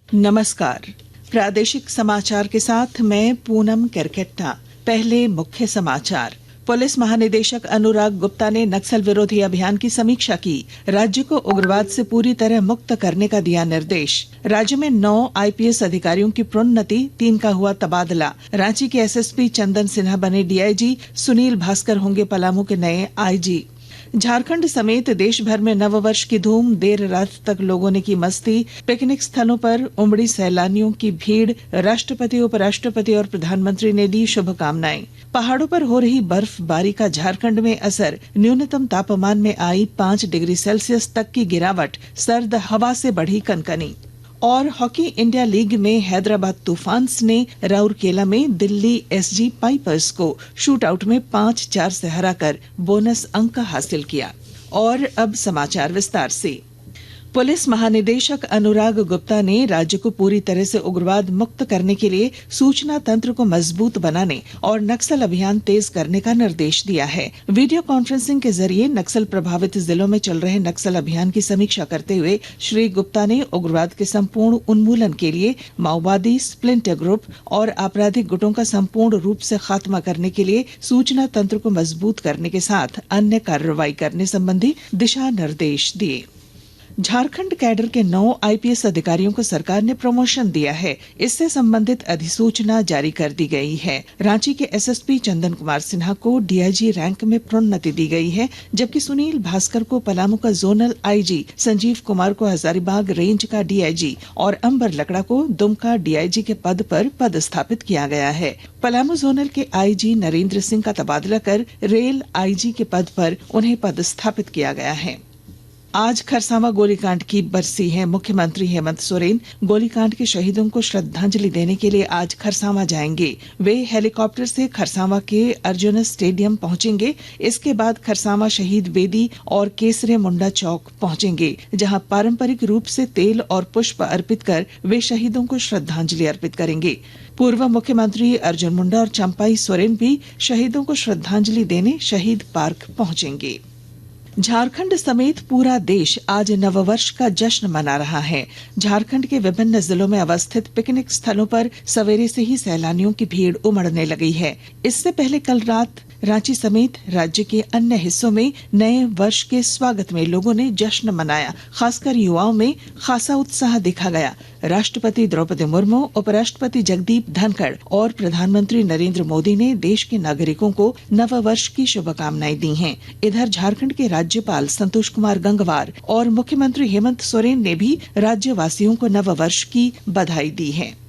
नमस्कार। प्रादेशिक समाचार के साथ मैं पूनम केरकेट्टा। पहले मुख्य समाचार। पुलिस महानिदेशक अनुराग गुप्ता ने नक्सल विरोधी अभियान की समीक्षा की। राज्य को उग्रवाद से पूरी तरह मुक्त करने का दिया निर्देश। राज्य में 9 आईपीएस अधिकारियों की प्रोन्नति, 3 का हुआ तबादला। रांची के एसएसपी चंदन सिन्हा बने डीआईजी। सुनील भास्कर होंगे पलामू के नए आईजी। झारखंड समेत देश भर में नववर्ष की धूम, देर रात तक लोगों ने की मस्ती। पिकनिक स्थलों पर उमड़ी सैलानियों की भीड़। राष्ट्रपति, उपराष्ट्रपति और प्रधानमंत्री ने दी शुभकामनाएं। पहाड़ों पर हो रही बर्फबारी का झारखंड में असर। न्यूनतम तापमान में आई 5 डिग्री सेल्सियस तक की गिरावट। सर्द हवा से बढ़ी कनकनी। और हॉकी इंडिया लीग में हैदराबाद तूफान्स ने राउरकेला में दिल्ली एसजी पाइपर्स को शूटआउट में 5-4 से हराकर बोनस अंक हासिल किया। और अब समाचार विस्तार से। पुलिस महानिदेशक अनुराग गुप्ता ने राज्य को पूरी तरह से उग्रवाद मुक्त करने के लिए सूचना तंत्र को मजबूत बनाने और नक्सल अभियान तेज करने का निर्देश दिया है। वीडियो कॉन्फ्रेंसिंग के जरिए नक्सल प्रभावित जिलों में चल रहे नक्सल अभियान की समीक्षा करते हुए श्री गुप्ता ने उग्रवाद के संपूर्ण उन्मूलन के लिए माओवादी, स्प्लिंटर ग्रुप और आपराधिक गुटों का संपूर्ण रूप से खात्मा करने के लिए सूचना तंत्र को मजबूत करने के साथ अन्य कार्रवाई करने संबंधी दिशा निर्देश दिए। झारखंड कैडर के 9 आईपीएस अधिकारियों को सरकार ने प्रमोशन दिया है। इससे संबंधित अधिसूचना जारी कर दी गई है। रांची के एसएसपी चंदन कुमार सिन्हा को डीआईजी रैंक में प्रोन्नति दी गई है, जबकि सुनील भास्कर को पलामू का जोनल आईजी, संजीव कुमार को हजारीबाग रेंज का डीआईजी और अंबर लकड़ा को दुमका डीआईजी के पद पर पदस्थापित किया गया है। पलामू जोनल के आईजी नरेंद्र सिंह का तबादला कर रेल आईजी के पद पर उन्हें पदस्थापित किया गया है। आज खरसावां गोलीकांड की बरसी है। मुख्यमंत्री हेमंत सोरेन गोलीकांड के शहीदों को श्रद्धांजलि देने के लिए आज खरसावां जाएंगे। वे हेलीकॉप्टर से खरसावां के अर्जुन स्टेडियम पहुंचेंगे। इसके बाद खरसावां शहीद वेदी और केसरे मुंडा चौक पहुंचेंगे, जहां पारंपरिक रूप से तेल और पुष्प अर्पित कर वे शहीदों को श्रद्धांजलि अर्पित करेंगे। पूर्व मुख्यमंत्री अर्जुन मुंडा और चंपाई सोरेन भी शहीदों को श्रद्धांजलि देने शहीद पार्क पहुंचेंगे। झारखंड समेत पूरा देश आज नववर्ष का जश्न मना रहा है। झारखंड के विभिन्न जिलों में अवस्थित पिकनिक स्थलों पर सवेरे से ही सैलानियों की भीड़ उमड़ने लगी है। इससे पहले कल रात रांची समेत राज्य के अन्य हिस्सों में नए वर्ष के स्वागत में लोगों ने जश्न मनाया। खासकर युवाओं में खासा उत्साह देखा गया। राष्ट्रपति द्रौपदी मुर्मू, उपराष्ट्रपति जगदीप धनखड़ और प्रधानमंत्री नरेंद्र मोदी ने देश के नागरिकों को नववर्ष की शुभकामनाएं दी हैं। इधर झारखंड के राज्यपाल संतोष कुमार गंगवार और मुख्यमंत्री हेमंत सोरेन ने भी राज्यवासियों को नववर्ष की बधाई दी है।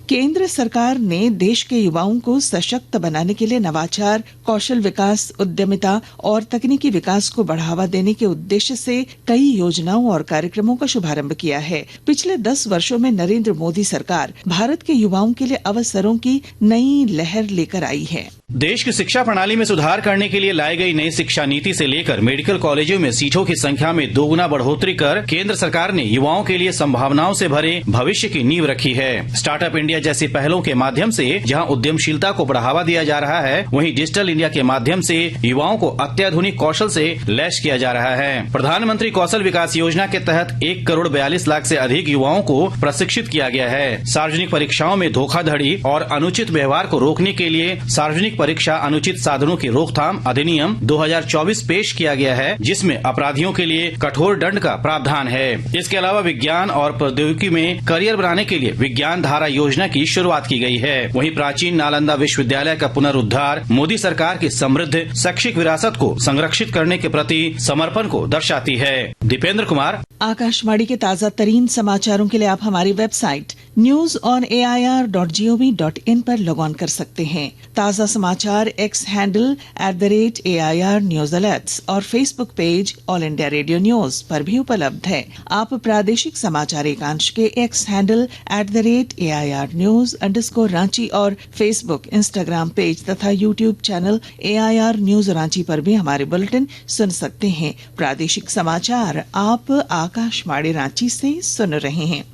केंद्र सरकार ने देश के युवाओं को सशक्त बनाने के लिए नवाचार, कौशल विकास, उद्यमिता और तकनीकी विकास को बढ़ावा देने के उद्देश्य से कई योजनाओं और कार्यक्रमों का शुभारंभ किया है। पिछले 10 वर्षों में नरेंद्र मोदी सरकार भारत के युवाओं के लिए अवसरों की नई लहर लेकर आई है। देश की शिक्षा प्रणाली में सुधार करने के लिए लाई गई नई शिक्षा नीति से लेकर मेडिकल कॉलेजों में सीटों की संख्या में 2 गुना बढ़ोतरी कर केंद्र सरकार ने युवाओं के लिए संभावनाओं से भरे भविष्य की नींव रखी है। स्टार्टअप इंडिया जैसी पहलों के माध्यम से जहां उद्यमशीलता को बढ़ावा दिया जा रहा है, वहीं डिजिटल इंडिया के माध्यम से युवाओं को अत्याधुनिक कौशल से लैस किया जा रहा है। प्रधानमंत्री कौशल विकास योजना के तहत 1 करोड़ 42 लाख से अधिक युवाओं को प्रशिक्षित किया गया है। सार्वजनिक परीक्षाओं में धोखाधड़ी और अनुचित व्यवहार को रोकने के लिए सार्वजनिक परीक्षा अनुचित साधनों की रोकथाम अधिनियम 2024 पेश किया गया है, जिसमें अपराधियों के लिए कठोर दंड का प्रावधान है। इसके अलावा विज्ञान और प्रौद्योगिकी में करियर बनाने के लिए विज्ञान धारा योजना की शुरुआत की गई है। वहीं प्राचीन नालंदा विश्वविद्यालय का पुनरुद्धार मोदी सरकार की समृद्ध शैक्षिक विरासत को संरक्षित करने के प्रति समर्पण को दर्शाती है। दीपेंद्र कुमार, आकाशवाणी के ताजा तरीन समाचारों के लिए आप हमारी वेबसाइट news.air.gov.in पर लॉग ऑन कर सकते हैं। ताजा समाचार X handle @AIR news alerts और Facebook page All India Radio news पर भी उपलब्ध है। आप प्रादेशिक समाचार एकांश के एक्स हैंडल @AIR न्यूज_रांची और फेसबुक, इंस्टाग्राम पेज तथा YouTube channel AIR news Ranchi पर भी हमारे बुलेटिन सुन सकते हैं। प्रादेशिक समाचार आप आकाशवाणी रांची से सुन रहे हैं।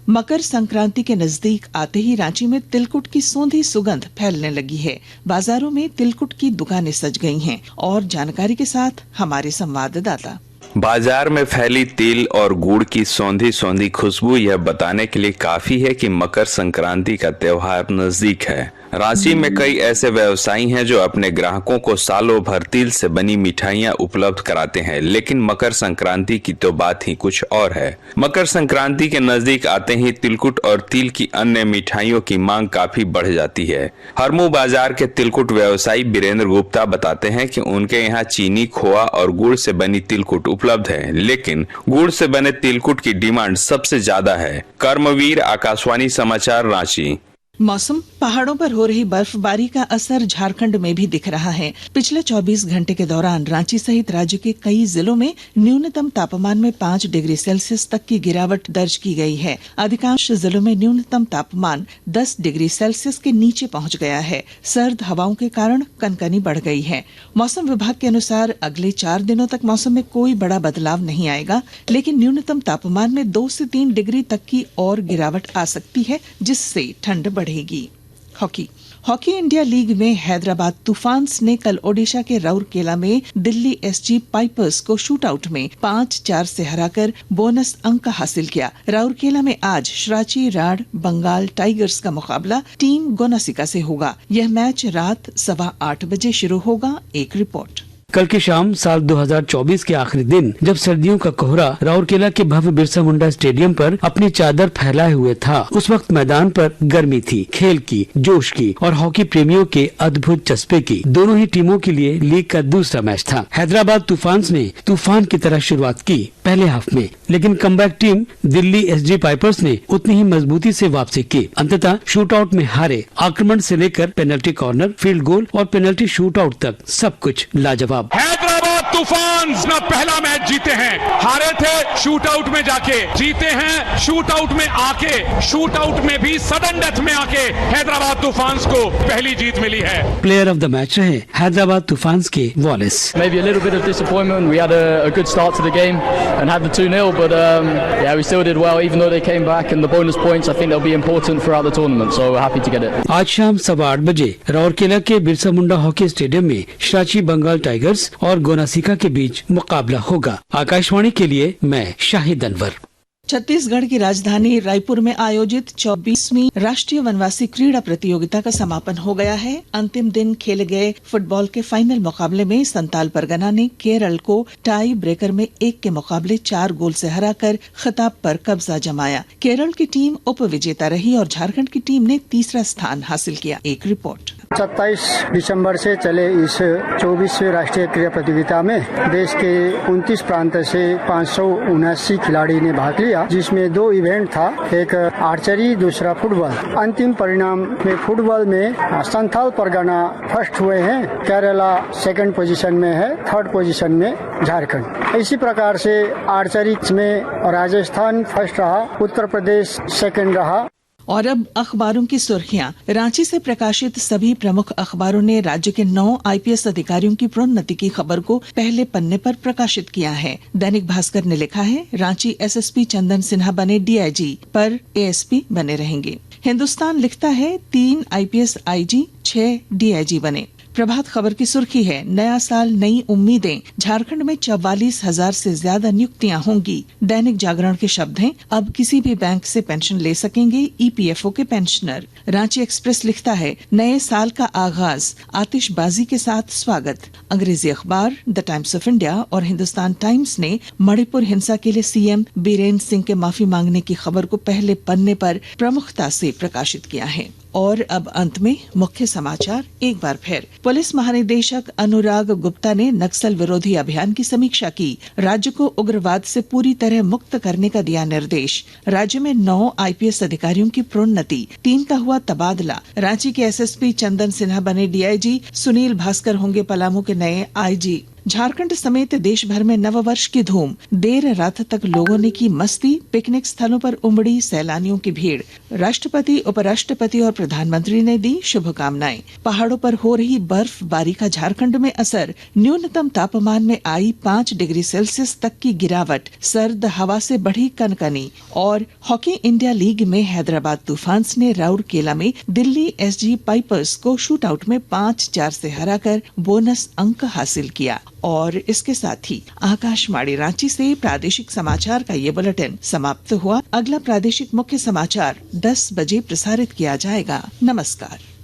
मकर संक्रांति के नजदीक आते ही रांची में तिलकुट की सोंधी सुगंध फैलने लगी है। बाजारों में तिलकुट की दुकानें सज गई हैं और जानकारी के साथ हमारे संवाददाता। बाजार में फैली तिल और गुड़ की सौंधी सौंधी खुशबू यह बताने के लिए काफी है कि मकर संक्रांति का त्योहार नजदीक है। रांची में कई ऐसे व्यवसायी हैं जो अपने ग्राहकों को सालों भर तिल से बनी मिठाइयां उपलब्ध कराते हैं, लेकिन मकर संक्रांति की तो बात ही कुछ और है। मकर संक्रांति के नजदीक आते ही तिलकुट और तिल की अन्य मिठाइयों की मांग काफी बढ़ जाती है। हरमू बाजार के तिलकुट व्यवसायी वीरेंद्र गुप्ता बताते हैं कि उनके यहाँ चीनी, खोआ और गुड़ से बनी तिलकुट उपलब्ध है, लेकिन गुड़ से बने तिलकुट की डिमांड सबसे ज्यादा है। कर्मवीर, आकाशवाणी समाचार, रांची। मौसम। पहाड़ों पर हो रही बर्फबारी का असर झारखंड में भी दिख रहा है। पिछले 24 घंटे के दौरान रांची सहित राज्य के कई जिलों में न्यूनतम तापमान में 5 डिग्री सेल्सियस तक की गिरावट दर्ज की गई है। अधिकांश जिलों में न्यूनतम तापमान 10 डिग्री सेल्सियस के नीचे पहुंच गया है। सर्द हवाओं के कारण कनकनी बढ़ गई है। मौसम विभाग के अनुसार अगले 4 दिनों तक मौसम में कोई बड़ा बदलाव नहीं आएगा, लेकिन न्यूनतम तापमान में 2 से 3 डिग्री तक की और गिरावट आ सकती है, जिससे ठंड बढ़ेगी। हॉकी इंडिया लीग में हैदराबाद तूफान्स ने कल ओडिशा के राउरकेला में दिल्ली एसजी पाइपर्स को शूटआउट में 5-4 से हराकर बोनस अंक हासिल किया। राउरकेला में आज श्राची राड बंगाल टाइगर्स का मुकाबला टीम गोनासिका से होगा। यह मैच रात 8:15 बजे शुरू होगा। एक रिपोर्ट। कल की शाम साल 2024 के आखिरी दिन जब सर्दियों का कोहरा राउरकेला के भव्य बिरसा मुंडा स्टेडियम पर अपनी चादर फैलाए हुए था, उस वक्त मैदान पर गर्मी थी, खेल की, जोश की और हॉकी प्रेमियों के अद्भुत चस्पे की। दोनों ही टीमों के लिए लीग का दूसरा मैच था। हैदराबाद तूफान्स ने तूफान की तरह शुरुआत की पहले हाफ में, लेकिन comeback team Delhi SG pipers ने उतनी ही मजबूती से वापसी की। अंततः शूटआउट में हारे। आक्रमण से लेकर पेनल्टी कॉर्नर, फील्ड गोल और पेनल्टी शूटआउट तक सब कुछ लाजवाब। हैदराबाद तूफान्स अपना पहला मैच जीते हैं। हारे थे शूटआउट में जाके, जीते हैं शूटआउट में आके। शूटआउट में भी सडन डेथ में आके हैदराबाद तूफान्स को पहली जीत मिली है। प्लेयर ऑफ द मैच रहे हैदराबाद तूफान्स के वॉलिस। Maybe a little bit of disappointment. We had a good start to the game and had the 2-0, but yeah, we still did well even though they came back, and the bonus points I think they'll be important throughout the tournament, so we're happy to get it. आज शाम 8:15 बजे राउरकेला के Birsa Munda hockey stadium में श्राची Bengal tigers और गोनासिका के बीच मुकाबला होगा। आकाशवाणी के लिए मैं शाहिद अनवर। छत्तीसगढ़ की राजधानी रायपुर में आयोजित 24वीं राष्ट्रीय वनवासी क्रीड़ा प्रतियोगिता का समापन हो गया है। अंतिम दिन खेले गए फुटबॉल के फाइनल मुकाबले में संताल परगना ने केरल को टाई ब्रेकर में 1 के मुकाबले 4 गोल से हराकर खिताब पर कब्जा जमाया। केरल की टीम उप विजेता रही और झारखंड की टीम ने तीसरा स्थान हासिल किया। एक रिपोर्ट। 27 दिसंबर से चले इस 24वीं राष्ट्रीय क्रीड़ा प्रतियोगिता में देश के 29 प्रांत से 579 खिलाड़ी ने भाग लिया, जिसमें 2 इवेंट था, एक आर्चरी, दूसरा फुटबॉल। अंतिम परिणाम में फुटबॉल में संथाल परगना फर्स्ट हुए हैं, केरला सेकंड पोजीशन में है, थर्ड पोजीशन में झारखंड। इसी प्रकार से आर्चरी में राजस्थान फर्स्ट रहा, उत्तर प्रदेश सेकंड रहा। और अब अखबारों की सुर्खियां। रांची से प्रकाशित सभी प्रमुख अखबारों ने राज्य के 9 आईपीएस अधिकारियों की प्रोन्नति की खबर को पहले पन्ने पर प्रकाशित किया है। दैनिक भास्कर ने लिखा है, रांची एसएसपी चंदन सिन्हा बने डीआईजी, पर एएसपी बने रहेंगे। हिंदुस्तान लिखता है 3 आईपीएस आईजी, 6 डीआईजी बने। प्रभात खबर की सुर्खी है, नया साल नई उम्मीदें, झारखंड में 44,000 से ज्यादा नियुक्तियां होंगी। दैनिक जागरण के शब्द हैं, अब किसी भी बैंक से पेंशन ले सकेंगे ईपीएफओ के पेंशनर। रांची एक्सप्रेस लिखता है, नए साल का आगाज, आतिशबाजी के साथ स्वागत। अंग्रेजी अखबार द टाइम्स ऑफ इंडिया और हिंदुस्तान टाइम्स ने मणिपुर हिंसा के लिए सीएम बीरेन सिंह के माफी मांगने की खबर को पहले पन्ने पर प्रमुखता से प्रकाशित किया है। और अब अंत में मुख्य समाचार एक बार फिर। पुलिस महानिदेशक अनुराग गुप्ता ने नक्सल विरोधी अभियान की समीक्षा की। राज्य को उग्रवाद से पूरी तरह मुक्त करने का दिया निर्देश। राज्य में 9 आईपीएस अधिकारियों की प्रोन्नति, 3 का हुआ तबादला। रांची के एसएसपी चंदन सिन्हा बने डीआईजी, सुनील भास्कर होंगे पलामू के नए आईजी। झारखंड समेत देश भर में नववर्ष की धूम, देर रात तक लोगों ने की मस्ती। पिकनिक स्थलों पर उमड़ी सैलानियों की भीड़। राष्ट्रपति, उपराष्ट्रपति और प्रधानमंत्री ने दी शुभकामनाएं। पहाड़ों पर हो रही बर्फबारी का झारखंड में असर, न्यूनतम तापमान में आई 5 डिग्री सेल्सियस तक की गिरावट, सर्द हवा से बढ़ी कनकनी। और हॉकी इंडिया लीग में हैदराबाद तूफान्स ने राउरकेला में दिल्ली एसजी पाइपर्स को शूटआउट में 5-4 से हराकर बोनस अंक हासिल किया। और इसके साथ ही आकाशवाणी रांची से प्रादेशिक समाचार का ये बुलेटिन समाप्त हुआ। अगला प्रादेशिक मुख्य समाचार 10 बजे प्रसारित किया जाएगा। नमस्कार।